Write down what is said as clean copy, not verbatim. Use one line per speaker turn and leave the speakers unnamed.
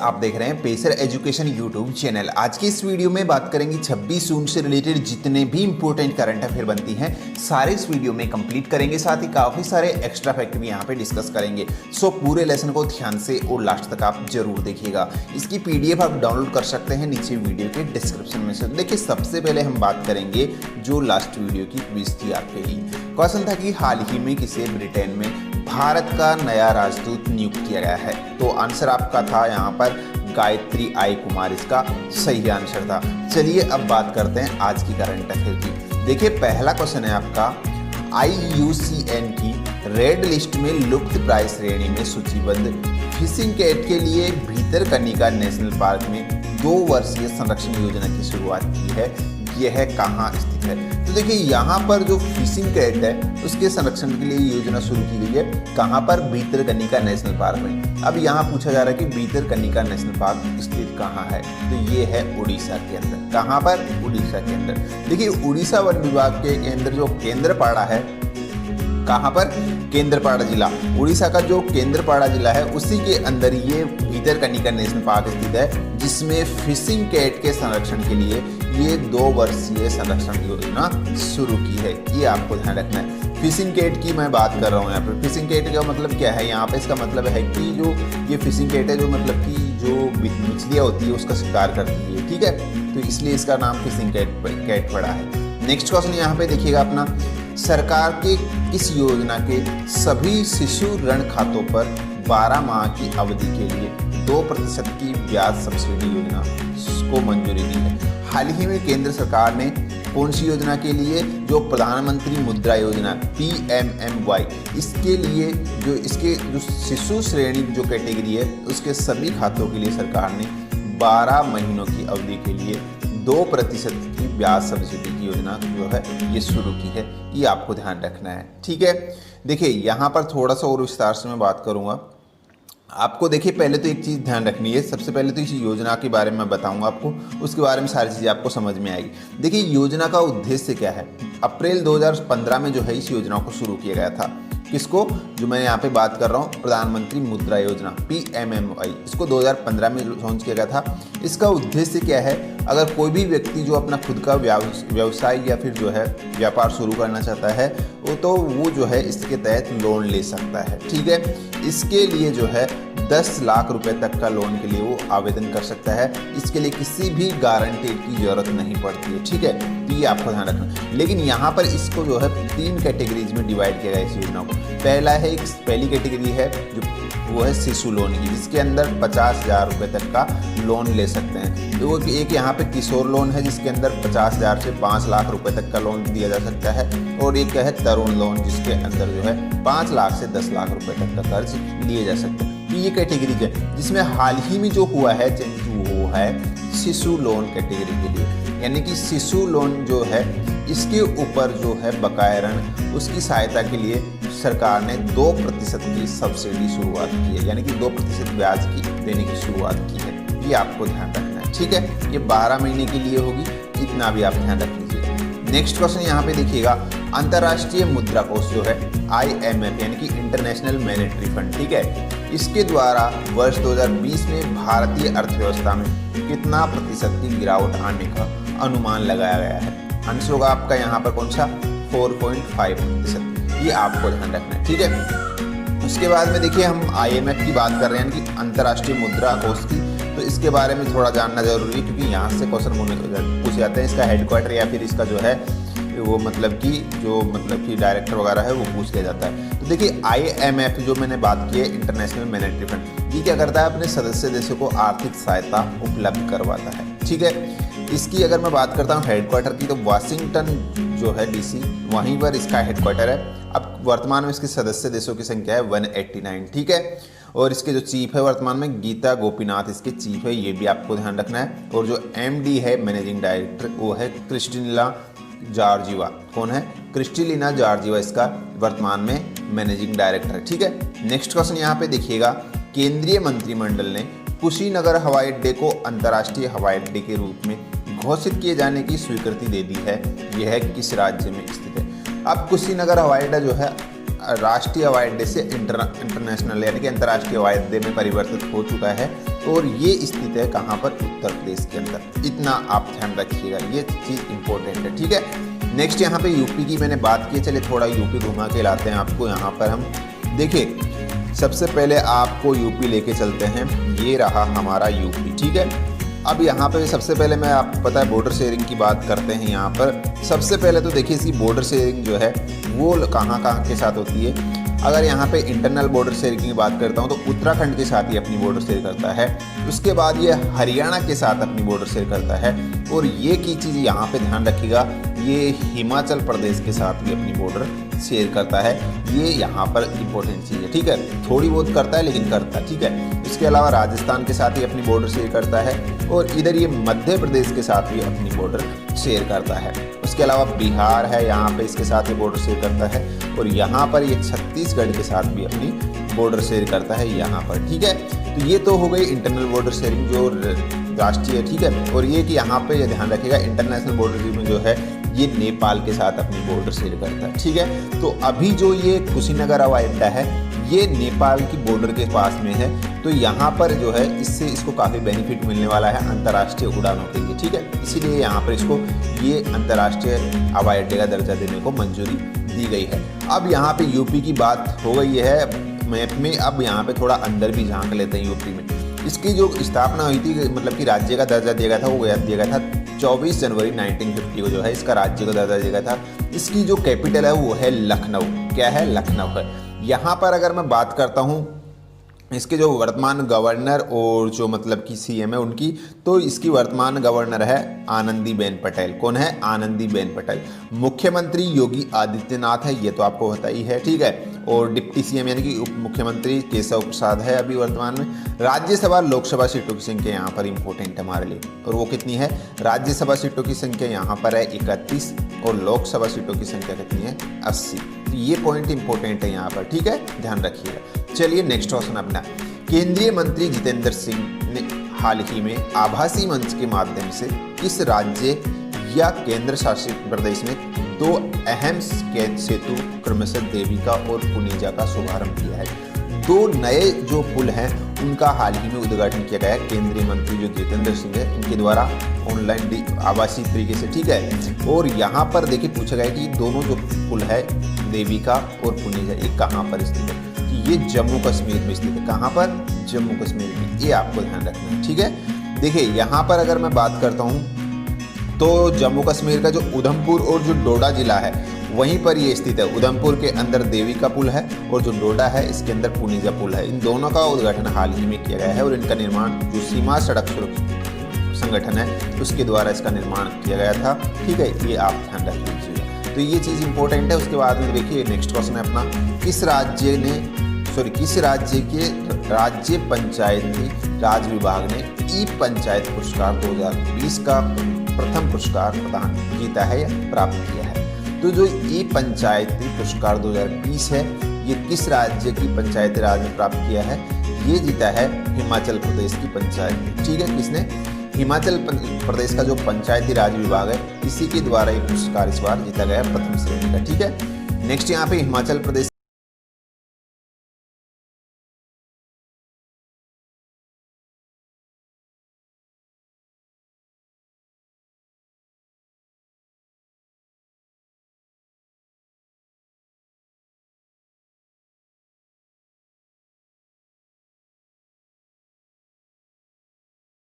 आप देख रहे हैं पेसर एजुकेशन यूट्यूब चैनल। आज की इस वीडियो में बात करेंगे 26 जून से रिलेटेड जितने भी इंपॉर्टेंट करंट अफेयर बनती हैं सारे इस वीडियो में कंप्लीट करेंगे। साथ ही काफ़ी सारे एक्स्ट्रा फैक्ट भी यहाँ पे डिस्कस करेंगे। सो पूरे लेसन को ध्यान से और लास्ट तक आप जरूर देखिएगा। इसकी पीडीएफ आप डाउनलोड कर सकते हैं नीचे वीडियो के डिस्क्रिप्शन में से। देखिए, सबसे पहले हम बात करेंगे जो लास्ट वीडियो की क्विज थी आपके लिए। क्वेश्चन था कि हाल ही में किसे ब्रिटेन में भारत का नया राजदूत नियुक्त किया गया है। तो आंसर आपका था यहाँ पर गायत्री आई कुमार, इसका सही आंसर था। चलिए अब बात करते हैं आज की करंट अफेयर की। देखिए, पहला क्वेश्चन है आपका, IUCN की रेड लिस्ट में लुप्त प्राय श्रेणी में सूचीबद्ध फिशिंग कैट के लिए भीतरकनिका नेशनल पार्क में 2 वर्षीय संरक्षण योजना की शुरुआत की है। यह कहाँ स्थित है? तो देखिए, यहाँ पर जो फिशिंग कैट है उसके संरक्षण के लिए योजना शुरू की गई है। कहाँ पर? भीतरकनिका नेशनल पार्क में। अब यहाँ पूछा जा रहा है कि भीतरकनिका नेशनल पार्क स्थित कहाँ है? तो ये है उड़ीसा के अंदर। कहाँ पर? उड़ीसा के अंदर। देखिए, उड़ीसा वन विभाग के अंदर जो केंद्रपाड़ा है, कहाँ पर? केंद्रपाड़ा जिला। उड़ीसा का जो केंद्रपाड़ा जिला है उसी के अंदर ये भीतरकनिका नेशनल पार्क स्थित है, जिसमें फिशिंग कैट के संरक्षण के लिए ये 2 वर्षीय संरक्षण योजना शुरू की है। ये आपको ध्यान रखना है। फिशिंग कैट की मैं बात कर रहा हूँ यहाँ पर। फिशिंग कैट का मतलब क्या है यहाँ पे? इसका मतलब है कि जो ये फिशिंग कैट है, जो मतलब कि जो मछलियाँ होती है उसका शिकार करती है, ठीक है। तो इसलिए इसका नाम फिशिंग कैट पड़ा है। नेक्स्ट क्वेश्चन यहाँ पे देखिएगा अपना, सरकार के किस योजना के सभी शिशु ऋण खातों पर 12 माह की अवधि के लिए 2% की ब्याज सब्सिडी योजना को मंजूरी दी है? हाल ही में केंद्र सरकार ने कौन सी योजना के लिए, जो प्रधानमंत्री मुद्रा योजना PMMY, इसके लिए जो इसके जो शिशु श्रेणी जो कैटेगरी है उसके सभी खातों के लिए सरकार ने 12 महीनों की अवधि के लिए 2% की ब्याज सब्सिडी की योजना जो है ये शुरू की है। ये आपको ध्यान रखना है, ठीक है। देखिए, यहाँ पर थोड़ा सा और विस्तार से मैं बात करूँगा आपको। देखिए, पहले तो एक चीज़ ध्यान रखनी है। सबसे पहले तो इस योजना के बारे में मैं बताऊंगा आपको, उसके बारे में सारी चीज़ें आपको समझ में आएगी। देखिए, योजना का उद्देश्य क्या है? अप्रैल 2015 में जो है इस योजना को शुरू किया गया था। किसको? जो मैं यहाँ पे बात कर रहा हूँ, प्रधानमंत्री मुद्रा योजना PMMY, इसको 2015 में लॉन्च किया गया था। इसका उद्देश्य क्या है? अगर कोई भी व्यक्ति जो अपना खुद का व्यवसाय या फिर जो है व्यापार शुरू करना चाहता है तो वो जो है इसके तहत लोन ले सकता है, ठीक है। इसके लिए जो है 10 लाख रुपए तक का लोन के लिए वो आवेदन कर सकता है। इसके लिए किसी भी गारंटी की जरूरत नहीं पड़ती है, ठीक है। तो ये आपको ध्यान रखना। लेकिन यहाँ पर इसको जो है 3 कैटेगरीज में डिवाइड किया गया इस योजना को। पहली कैटेगरी है जो वो है शिशु लोन की, जिसके अंदर 50,000 रुपये तक का लोन ले सकते हैं। तो एक यहाँ पे किशोर लोन है जिसके अंदर 50,000 से 5 लाख रुपए तक का लोन दिया जा सकता है। और एक है तरुण लोन, जिसके अंदर जो है 5 लाख से 10 लाख रुपए तक का कर्ज लिए जा सकते हैं। तो ये कैटेगरी है जिसमें हाल ही में जो हुआ है वो है शिशु लोन कैटेगरी के लिए। यानी कि शिशु लोन जो है इसके ऊपर जो है बकाया ऋण, उसकी सहायता के लिए सरकार ने 2% की सब्सिडी शुरुआत की है, यानी कि 2% ब्याज की देने की शुरुआत की है। ये आपको ध्यान रखना है, ठीक है। ये 12 महीने के लिए होगी, इतना भी आप ध्यान रख लीजिए। नेक्स्ट क्वेश्चन यहाँ पे देखिएगा, अंतर्राष्ट्रीय मुद्रा कोष जो है IMF यानी कि इंटरनेशनल मॉनेटरी फंड, ठीक है, इसके द्वारा वर्ष 2020 में भारतीय अर्थव्यवस्था में कितना प्रतिशत की गिरावट आने का अनुमान लगाया गया है? आंसर होगा आपका यहाँ पर कौन सा? 4.5%। ये आपको ध्यान रखना है, ठीक है। उसके बाद में देखिए, हम IMF की बात कर रहे हैं कि अंतर्राष्ट्रीय मुद्रा कोष की, तो इसके बारे में थोड़ा जानना जरूरी है क्योंकि यहाँ से क्वेश्चन पूछे जाते हैं। इसका हेडक्वार्टर या फिर इसका जो है वो मतलब कि डायरेक्टर वगैरह है वो पूछ लिया जाता है। तो देखिए, IMF जो मैंने बात की है, इंटरनेशनल मॉनेटरी फंड, ये क्या करता है? अपने सदस्य देशों को आर्थिक सहायता उपलब्ध करवाता है, ठीक है। इसकी अगर मैं बात करता हूँ हेडक्वार्टर की, तो वाशिंगटन जो है DC, वहीं पर इसका हेडक्वार्टर है। अब वर्तमान में इसके सदस्य देशों की संख्या है 189, ठीक है। और इसके जो चीफ है वर्तमान में गीता गोपीनाथ इसके चीफ है, ये भी आपको ध्यान रखना है। और जो MD है मैनेजिंग डायरेक्टर, वो है क्रिस्टिना जॉर्जिवा। कौन है? क्रिस्टिलिना जॉर्जिवा इसका वर्तमान में मैनेजिंग डायरेक्टर है, ठीक है। नेक्स्ट क्वेश्चन यहाँ पे देखिएगा, केंद्रीय मंत्रिमंडल ने कुशीनगर हवाई अड्डे को अंतर्राष्ट्रीय हवाई अड्डे के रूप में घोषित किए जाने की स्वीकृति दे दी है। यह किस राज्य में स्थित है? अब कुशीनगर हवाई अड्डा जो है राष्ट्रीय हवाई अड्डे से इंटरनेशनल यानी कि अंतर्राष्ट्रीय हवाई अड्डे में परिवर्तित हो चुका है। और ये स्थित है कहाँ पर, उत्तर प्रदेश के अंदर। इतना आप ध्यान रखिएगा, ये चीज़ इंपॉर्टेंट है, ठीक है। नेक्स्ट यहाँ पे यूपी की मैंने बात की, चलिए थोड़ा यूपी घुमा के लाते हैं आपको। यहाँ पर हम देखिए, सबसे पहले आपको यूपी लेके चलते हैं। ये रहा हमारा यूपी, ठीक है। अब यहाँ पे सबसे पहले मैं आपको पता है बॉर्डर शेयरिंग की बात करते हैं। यहाँ पर सबसे पहले तो देखिए इसकी बॉर्डर शेयरिंग जो है वो कहाँ कहाँ के साथ होती है। अगर यहाँ पे इंटरनल बॉर्डर शेयरिंग की बात करता हूँ तो उत्तराखंड के साथ ही अपनी बॉर्डर शेयर करता है। उसके बाद ये हरियाणा के साथ अपनी बॉर्डर शेयर करता है। और ये की चीज़ यहाँ पे ध्यान रखिएगा, ये हिमाचल प्रदेश के साथ भी अपनी बॉर्डर शेयर करता है। ये यहाँ पर इंपॉर्टेंट चीज़ है, ठीक है। थोड़ी बहुत करता है लेकिन करता है, ठीक है। इसके अलावा राजस्थान के साथ ही अपनी बॉर्डर शेयर करता है। और इधर ये मध्य प्रदेश के साथ भी अपनी बॉर्डर शेयर करता है। उसके अलावा बिहार है, यहाँ पे इसके साथ ये बॉर्डर शेयर करता है। और यहाँ पर ये छत्तीसगढ़ के साथ भी अपनी बॉर्डर शेयर करता है यहाँ पर, ठीक है। तो ये तो हो गई इंटरनल बॉर्डर शेयरिंग जो राष्ट्रीय, ठीक है। और ये कि यहाँ पे ये ध्यान रखिएगा इंटरनेशनल बॉर्डर में जो है ये नेपाल के साथ अपनी बॉर्डर शेयर करता है, ठीक है। तो अभी जो ये कुशीनगर हवाई अड्डा है ये नेपाल की बॉर्डर के पास में है। तो यहाँ पर जो है इससे इसको काफ़ी बेनिफिट मिलने वाला है अंतर्राष्ट्रीय उड़ानों के लिए, ठीक है। इसीलिए यहाँ पर इसको ये अंतर्राष्ट्रीय हवाई अड्डे का दर्जा देने को मंजूरी दी गई है। अब यहाँ पे यूपी की बात हो गई है मैप में। अब यहाँ पे थोड़ा अंदर भी झांक लेते हैं यूपी में। इसकी जो स्थापना हुई थी, मतलब कि राज्य का दर्जा दिया गया था, वो दिया गया था 24 जनवरी 1950 को जो है इसका राज्य का दर्जा दिया गया था। इसकी जो कैपिटल है वो है लखनऊ। क्या है? लखनऊ है। यहाँ पर अगर मैं बात करता हूँ इसके जो वर्तमान गवर्नर और जो मतलब कि सीएम है उनकी, तो इसकी वर्तमान गवर्नर है आनंदीबेन पटेल। कौन है? आनंदीबेन पटेल। मुख्यमंत्री योगी आदित्यनाथ है, ये तो आपको पता ही है, ठीक है। और डिप्टी सीएम यानी कि उप मुख्यमंत्री केशव प्रसाद है अभी वर्तमान में। राज्यसभा लोकसभा सीटों की संख्या यहाँ पर इंपॉर्टेंट है हमारे लिए, और वो कितनी है? राज्यसभा सीटों की संख्या यहाँ पर है 31 और लोकसभा सीटों की संख्या कितनी है? 80। तो ये पॉइंट इंपॉर्टेंट है यहाँ पर, ठीक है, ध्यान रखिएगा। चलिए नेक्स्ट क्वेश्चन अपना। केंद्रीय मंत्री जितेंद्र सिंह ने हाल ही में आभासी मंच के माध्यम से किस राज्य या केंद्र शासित प्रदेश में 2 अहम सेतु क्रमशः देविका और पुनीजा का शुभारंभ किया है? 2 नए जो पुल हैं उनका हाल ही में उद्घाटन किया गया है केंद्रीय मंत्री जो जितेंद्र सिंह है इनके द्वारा ऑनलाइन आभासी तरीके से, ठीक है। और यहाँ पर देखिए पूछा गया कि दोनों जो पुल है देविका और पुनीजा ये कहाँ पर स्थित है? ये जम्मू कश्मीर में स्थित है। कहाँ पर? जम्मू कश्मीर में। ये आपको ध्यान रखना है, ठीक है। देखिए यहाँ पर अगर मैं बात करता हूँ तो जम्मू कश्मीर का जो उधमपुर और जो डोडा जिला है वहीं पर ये स्थित है। उधमपुर के अंदर देविका पुल है और जो डोडा है इसके अंदर पुनीजा पुल है। इन दोनों का उद्घाटन हाल ही में किया गया है और इनका निर्माण जो सीमा सड़क संगठन है उसके द्वारा इसका निर्माण किया गया था, ठीक है। ये आप ध्यान रख लीजिएगा, तो ये चीज़ इंपॉर्टेंट है। उसके बाद में देखिए नेक्स्ट क्वेश्चन है अपना, किस राज्य के राज्य पंचायती राज विभाग ने ई पंचायत पुरस्कार 2020 का प्रथम पुरस्कार प्रदान जीता है या प्राप्त किया है? तो जो ई पंचायती पुरस्कार 2020 है ये किस राज्य की पंचायती राज ने प्राप्त किया है? ये जीता है हिमाचल प्रदेश की पंचायत, ठीक है। किसने? हिमाचल प्रदेश का जो पंचायती राज विभाग है इसी के द्वारा ये पुरस्कार इस बार जीता गया प्रथम श्रेणी का, ठीक है। नेक्स्ट यहाँ पे हिमाचल प्रदेश